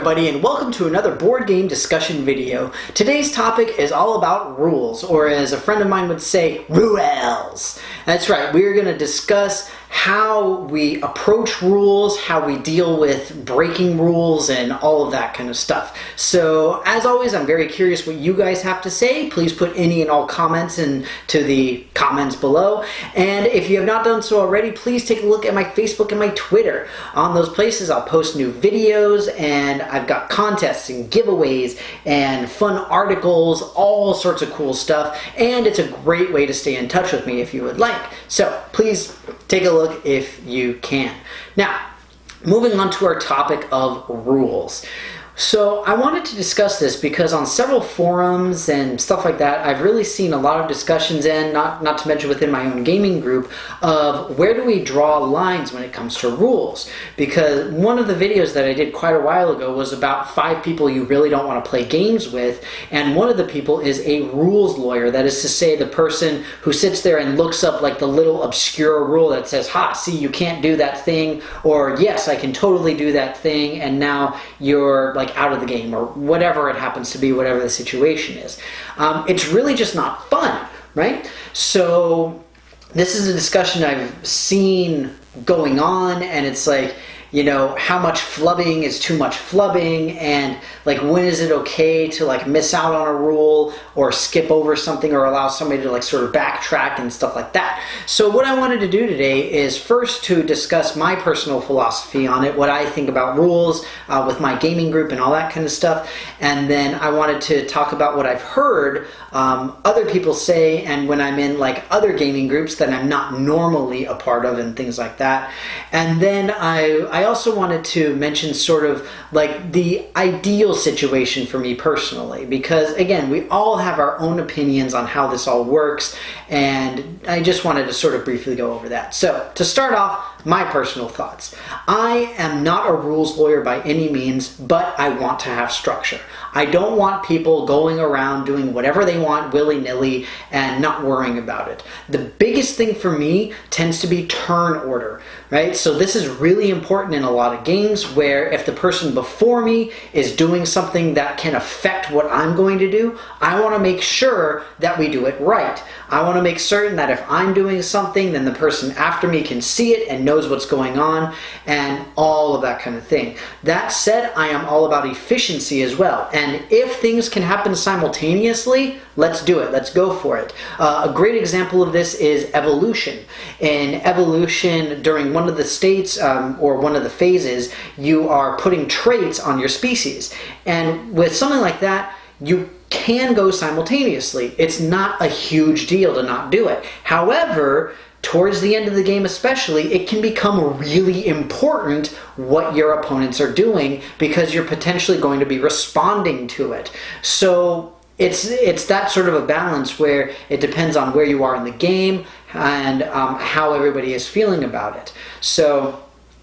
everybody, and welcome to another board game discussion video. Today's topic is all about rules, or as a friend of mine would say, rules. That's right, we're going to discuss how we approach rules, how we deal with breaking rules, and all of that kind of stuff. So, as always, I'm very curious what you guys have to say. Please put any and all comments into the comments below. And if you have not done so already, please take a look at my Facebook and my Twitter. On those places, I'll post new videos, and I've got contests and giveaways and fun articles, all sorts of cool stuff. And it's a great way to stay in touch with me if you would like. So, please take a look if you can. Now, moving on to our topic of rules. So I wanted to discuss this because on several forums and stuff like that, I've really seen a lot of discussions, and not to mention within my own gaming group, of where do we draw lines when it comes to rules. Because one of the videos that I did quite a while ago was about 5 people you really don't want to play games with, and one of the people is a rules lawyer. That is to say, the person who sits there and looks up like the little obscure rule that says, ha, see, you can't do that thing, or yes, I can totally do that thing, and now you're like out of the game, or whatever it happens to be, whatever the situation is. It's really just not fun, right? So this is a discussion I've seen going on, and it's like, you know, how much flubbing is too much flubbing, and like when is it okay to like miss out on a rule or skip over something or allow somebody to like sort of backtrack and stuff like that. So what I wanted to do today is first to discuss my personal philosophy on it, what I think about rules with my gaming group and all that kind of stuff, and then I wanted to talk about what I've heard other people say, and when I'm in like other gaming groups that I'm not normally a part of and things like that. And then I also wanted to mention sort of like the ideal situation for me personally, because again, we all have our own opinions on how this all works, and I just wanted to sort of briefly go over that. So to start off, my personal thoughts. I am not a rules lawyer by any means, but I want to have structure. I don't want people going around doing whatever they want willy-nilly and not worrying about it. The biggest thing for me tends to be turn order, right? So this is really important in a lot of games where if the person before me is doing something that can affect what I'm going to do, I want to make sure that we do it right. I want to make certain that if I'm doing something, then the person after me can see it and knows what's going on and all of that kind of thing. That said, I am all about efficiency as well. And if things can happen simultaneously, let's do it. Let's go for it. A great example of this is evolution. In evolution, during one of the states or one of the phases, you are putting traits on your species. And with something like that, you can go simultaneously. It's not a huge deal to not do it. However, towards the end of the game especially, it can become really important what your opponents are doing because you're potentially going to be responding to it. So it's that sort of a balance where it depends on where you are in the game and how everybody is feeling about it. So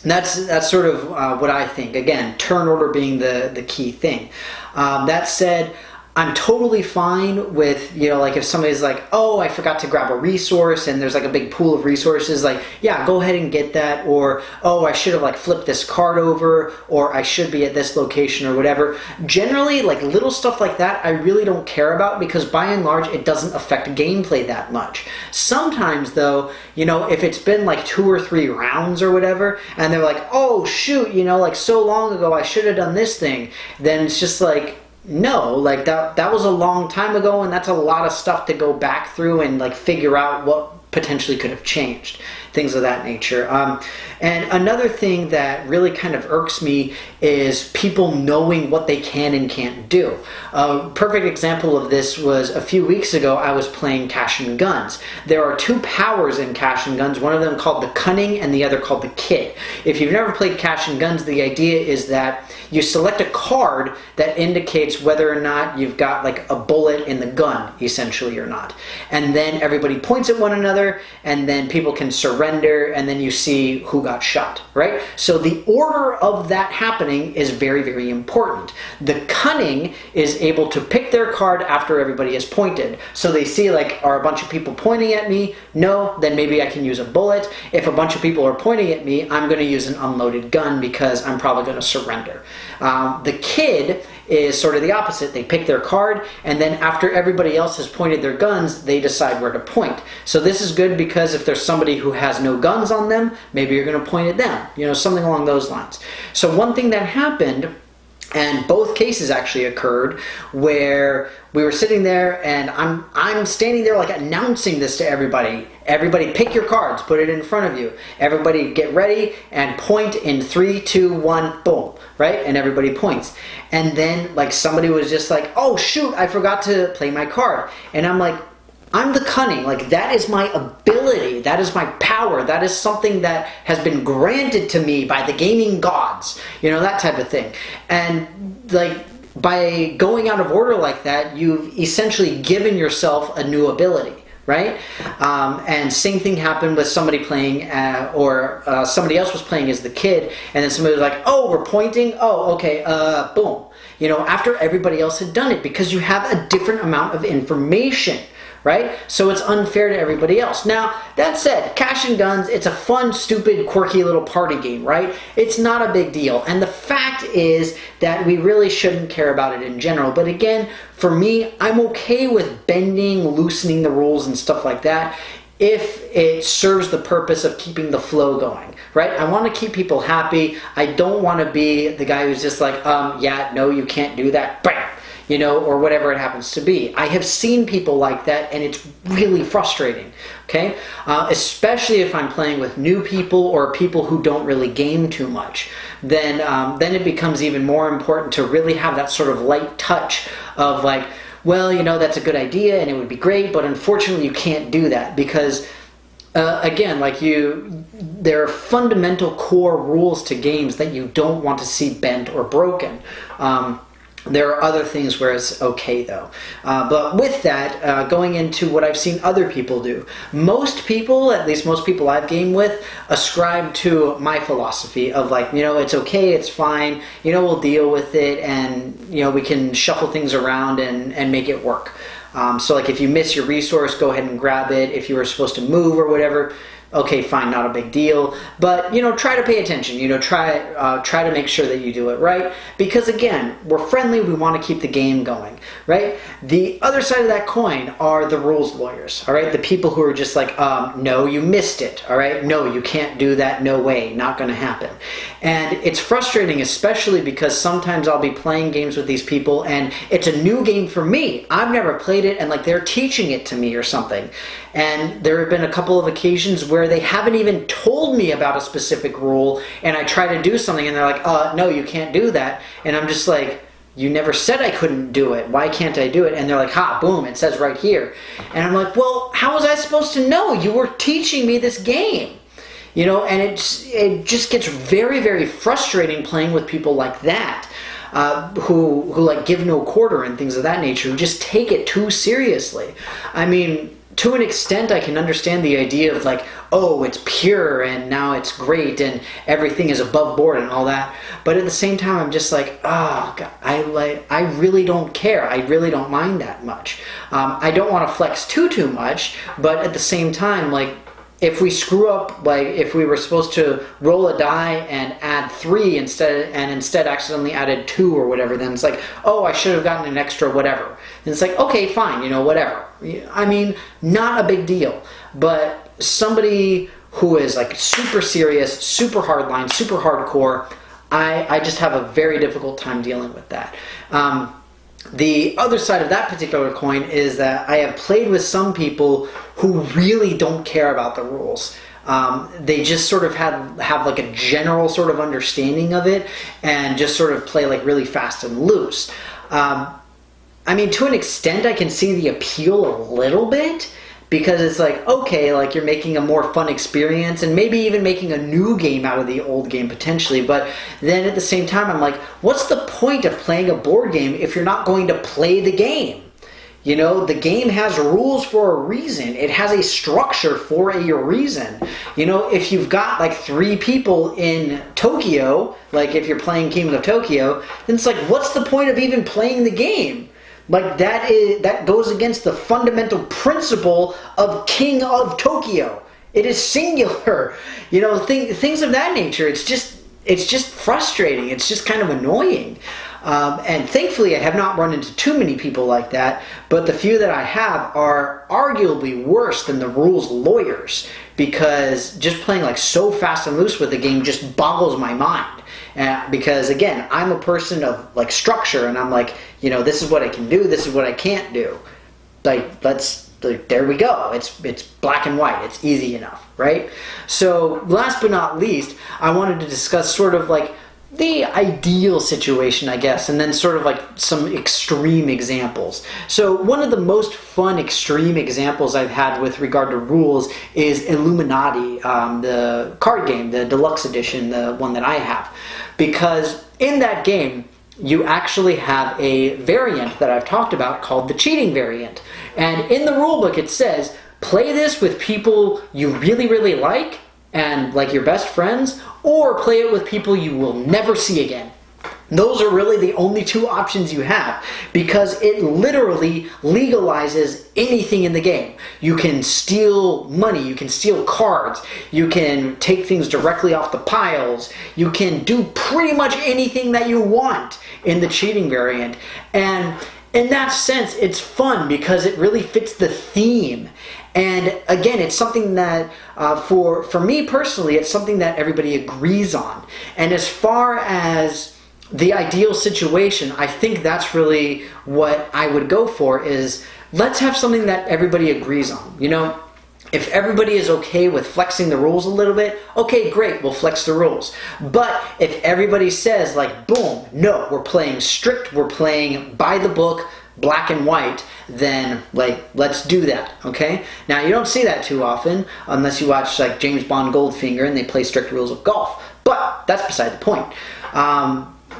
that's sort of what I think. Again, turn order being the key thing. That said, I'm totally fine with, you know, like if somebody's like, oh, I forgot to grab a resource and there's like a big pool of resources, like, yeah, go ahead and get that. Or, oh, I should have like flipped this card over, or I should be at this location or whatever. Generally, like little stuff like that, I really don't care about because by and large, it doesn't affect gameplay that much. Sometimes though, you know, if it's been like 2 or 3 rounds or whatever, and they're like, oh shoot, you know, like so long ago, I should have done this thing. Then it's just like, no, like that was a long time ago, and that's a lot of stuff to go back through and like figure out what potentially could have changed, things of that nature. And another thing that really kind of irks me is people knowing what they can and can't do. A perfect example of this was a few weeks ago. I was playing Cash and Guns. There are 2 powers in Cash and Guns, one of them called the Cunning and the other called the Kid. If you've never played Cash and Guns, the idea is that you select a card that indicates whether or not you've got like a bullet in the gun, essentially, or not. And then everybody points at one another together, and then people can surrender, and then you see who got shot, right? So the order of that happening is very, very important. The cunning is able to pick their card after everybody is pointed. So they see, like, are a bunch of people pointing at me? No, then maybe I can use a bullet. If a bunch of people are pointing at me, I'm going to use an unloaded gun because I'm probably going to surrender. The kid is sort of the opposite. They pick their card, and then after everybody else has pointed their guns, they decide where to point. So this is good because if there's somebody who has no guns on them, maybe you're going to point at them, you know, something along those lines. So one thing that happened, and both cases actually occurred, where we were sitting there and I'm standing there like announcing this to everybody. Everybody pick your cards, put it in front of you. Everybody get ready and point in 3, 2, 1, boom, right? And everybody points. And then like somebody was just like, oh shoot, I forgot to play my card. And I'm like, I'm the cunning, like that is my ability, that is my power, that is something that has been granted to me by the gaming gods, you know, that type of thing. And like by going out of order like that, you've essentially given yourself a new ability, right? And same thing happened with somebody playing, somebody else was playing as the kid, and then somebody was like, oh, we're pointing, oh, okay, boom. You know, after everybody else had done it, because you have a different amount of information, right? So it's unfair to everybody else. Now, that said, Cash and Guns, it's a fun, stupid, quirky little party game, right? It's not a big deal. And the fact is that we really shouldn't care about it in general. But again, for me, I'm okay with bending, loosening the rules and stuff like that if it serves the purpose of keeping the flow going, right? I want to keep people happy. I don't want to be the guy who's just like, yeah, no, you can't do that. Bam! You know, or whatever it happens to be. I have seen people like that, and it's really frustrating, okay? Especially if I'm playing with new people or people who don't really game too much. Then it becomes even more important to really have that sort of light touch of like, well, you know, that's a good idea, and it would be great, but unfortunately you can't do that because, again, like there are fundamental core rules to games that you don't want to see bent or broken. There are other things where it's okay though. But with that, going into what I've seen other people do, most people, at least most people I've gamed with, ascribe to my philosophy of like, you know, it's okay, it's fine, you know, we'll deal with it, and, you know, we can shuffle things around and make it work. So like if you miss your resource, go ahead and grab it. If you were supposed to move or whatever, okay, fine, not a big deal. But, you know, try to pay attention. You know, try to make sure that you do it right. Because, again, we're friendly. We want to keep the game going, right? The other side of that coin are the rules lawyers, all right? The people who are just like, no, you missed it, all right? No, you can't do that. No way. Not going to happen. And it's frustrating, especially because sometimes I'll be playing games with these people, and it's a new game for me. I've never played it, and, like, they're teaching it to me or something. And there have been a couple of occasions where they haven't even told me about a specific rule, and I try to do something and they're like, no, you can't do that. And I'm just like, you never said I couldn't do it. Why can't I do it? And they're like, ha, boom, it says right here. And I'm like, well, how was I supposed to know? You were teaching me this game. You know, and it just gets very, very frustrating playing with people like that. Who like give no quarter and things of that nature, who just take it too seriously. I mean, to an extent, I can understand the idea of like, oh, it's pure and now it's great and everything is above board and all that. But at the same time, I'm just like, oh, God, I really don't care. I really don't mind that much. I don't want to flex too much, but at the same time, like, if we screw up, like if we were supposed to roll a die and add 3 instead accidentally added 2 or whatever, then it's like, oh, I should have gotten an extra whatever. And it's like, okay, fine, you know, whatever. I mean, not a big deal. But somebody who is like super serious, super hardline, super hardcore, I just have a very difficult time dealing with that. The other side of that particular coin is that I have played with some people who really don't care about the rules. They just sort of have like a general sort of understanding of it and just sort of play like really fast and loose. I mean, to an extent, I can see the appeal a little bit, because it's like, okay, like you're making a more fun experience and maybe even making a new game out of the old game potentially. But then at the same time, I'm like, what's the point of playing a board game if you're not going to play the game? You know, the game has rules for a reason. It has a structure for a reason. You know, if you've got like 3 people in Tokyo, like if you're playing King of Tokyo, then it's like, what's the point of even playing the game? Like that goes against the fundamental principle of King of Tokyo. It is singular. You know, things of that nature. It's just frustrating. It's just kind of annoying. And thankfully, I have not run into too many people like that, but the few that I have are arguably worse than the rules lawyers, because just playing like so fast and loose with the game just boggles my mind. Because again, I'm a person of like structure, and I'm like, you know, this is what I can do, this is what I can't do. Like, there we go. It's black and white. It's easy enough, right? So last but not least, I wanted to discuss sort of like the ideal situation, I guess, and then sort of like some extreme examples. So one of the most fun extreme examples I've had with regard to rules is Illuminati, the card game, the deluxe edition, the one that I have. Because in that game, you actually have a variant that I've talked about called the cheating variant. And in the rulebook it says, play this with people you really, really like and like your best friends, or play it with people you will never see again. Those are really the only 2 options you have, because it literally legalizes anything in the game. You can steal money, you can steal cards, you can take things directly off the piles, you can do pretty much anything that you want in the cheating variant. And in that sense, it's fun because it really fits the theme. And again, it's something that, for me personally, it's something that everybody agrees on. And as far as the ideal situation, I think that's really what I would go for, is let's have something that everybody agrees on. You know, if everybody is okay with flexing the rules a little bit, okay, great, we'll flex the rules. But if everybody says like, boom, no, we're playing strict, we're playing by the book, black and white, then like, let's do that, okay? Now, you don't see that too often unless you watch like James Bond Goldfinger and they play strict rules of golf. But that's beside the point.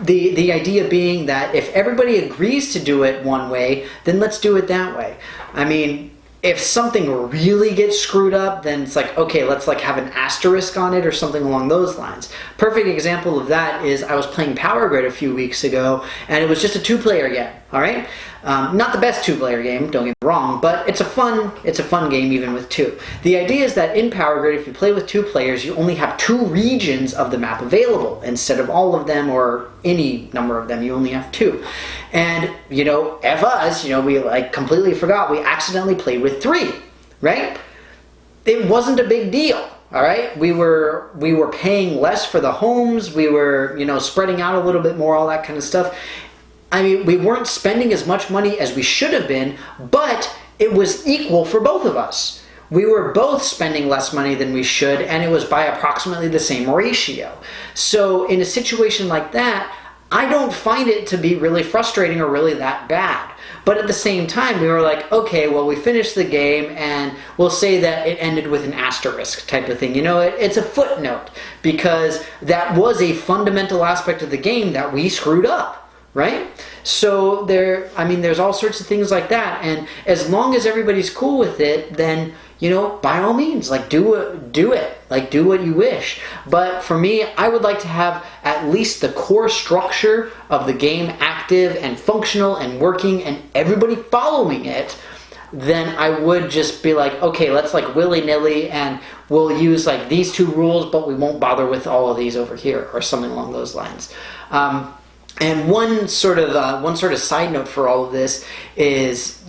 The idea being that if everybody agrees to do it one way, then let's do it that way. I mean, if something really gets screwed up, then it's like, okay, let's like have an asterisk on it or something along those lines. Perfect example of that is I was playing Power Grid a few weeks ago, and it was just a 2-player game, all right? Not the best 2-player game, don't get me wrong, but it's a fun game even with 2. The idea is that in Power Grid, if you play with 2 players, you only have 2 regions of the map available instead of all of them or any number of them. You only have 2. And, you know, of us, you know, we like completely forgot. We accidentally played with 3, right? It wasn't a big deal. All right, we were paying less for the homes. We were, you know, spreading out a little bit more, all that kind of stuff. I mean, we weren't spending as much money as we should have been, but it was equal for both of us. We were both spending less money than we should, and it was by approximately the same ratio. So in a situation like that, I don't find it to be really frustrating or really that bad. But at the same time, we were like, okay, well, we finished the game, and we'll say that it ended with an asterisk type of thing. You know, it's a footnote, because that was a fundamental aspect of the game that we screwed up, right? So there's all sorts of things like that, and as long as everybody's cool with it, then, you know, by all means, like, do it. Like, do what you wish. But for me, I would like to have at least the core structure of the game active and functional and working and everybody following it. Then I would just be like, okay, let's like willy-nilly, and we'll use like these 2 rules, but we won't bother with all of these over here, or something along those lines. And one sort of side note for all of this is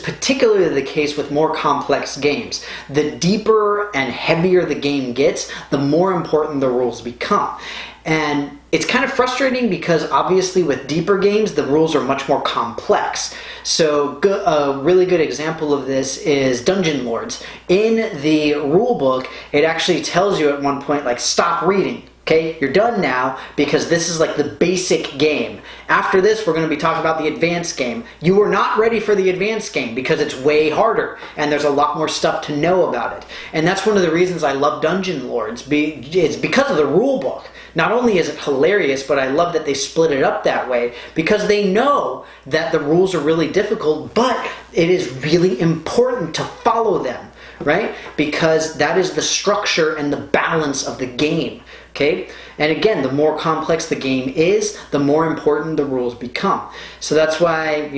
particularly the case with more complex games. The deeper and heavier the game gets, the more important the rules become. And it's kind of frustrating because obviously with deeper games, the rules are much more complex. So a really good example of this is Dungeon Lords. In the rule book, it actually tells you at one point, like, stop reading. Okay, you're done now because this is like the basic game. After this, we're going to be talking about the advanced game. You are not ready for the advanced game because it's way harder and there's a lot more stuff to know about it. And that's one of the reasons I love Dungeon Lords. It's because of the rule book. Not only is it hilarious, but I love that they split it up that way because they know that the rules are really difficult, but it is really important to follow them, right? Because that is the structure and the balance of the game. Okay? And again, the more complex the game is, the more important the rules become. So that's why,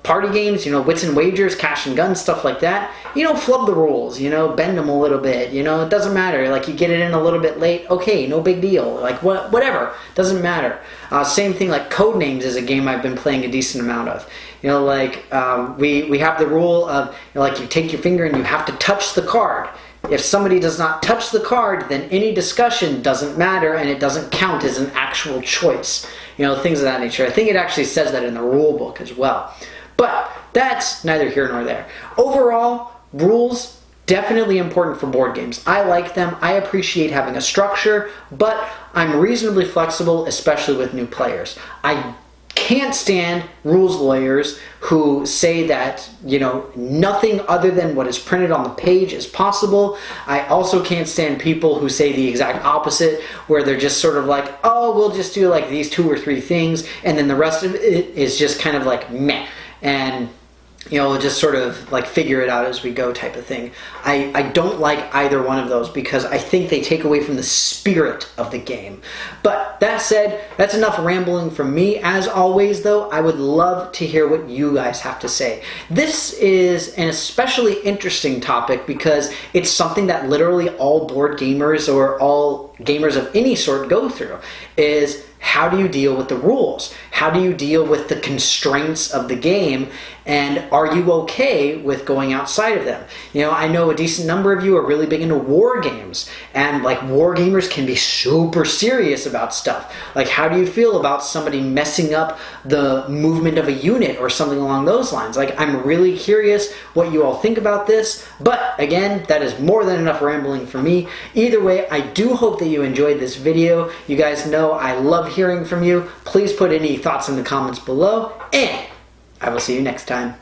party games, wits and wagers, cash and guns, stuff like that, flub the rules, bend them a little bit, it doesn't matter. Like, you get it in a little bit late, okay, no big deal. Like, whatever, doesn't matter. Same thing, like Codenames is a game I've been playing a decent amount of. We have the rule of, you take your finger and you have to touch the card. If somebody does not touch the card, then any discussion doesn't matter and it doesn't count as an actual choice. Things of that nature. I think it actually says that in the rule book as well. But that's neither here nor there. Overall, rules, definitely important for board games. I like them. I appreciate having a structure, but I'm reasonably flexible, especially with new players. I can't stand rules lawyers who say that, nothing other than what is printed on the page is possible. I also can't stand people who say the exact opposite, where they're just sort of like, oh, we'll just do like these 2 or 3 things, and then the rest of it is just kind of like meh. And we'll just sort of like figure it out as we go type of thing. I don't like either one of those because I think they take away from the spirit of the game. But that said, that's enough rambling from me. As always, though, I would love to hear what you guys have to say. This is an especially interesting topic because it's something that literally all board gamers or all gamers of any sort go through, is how do you deal with the rules? How do you deal with the constraints of the game? And are you okay with going outside of them? I know a decent number of you are really big into war games, and like war gamers can be super serious about stuff. Like, how do you feel about somebody messing up the movement of a unit or something along those lines? Like, I'm really curious what you all think about this, but again, that is more than enough rambling for me. Either way, I do hope that you enjoyed this video. You guys know I love hearing from you. Please put any thoughts in the comments below, and I will see you next time.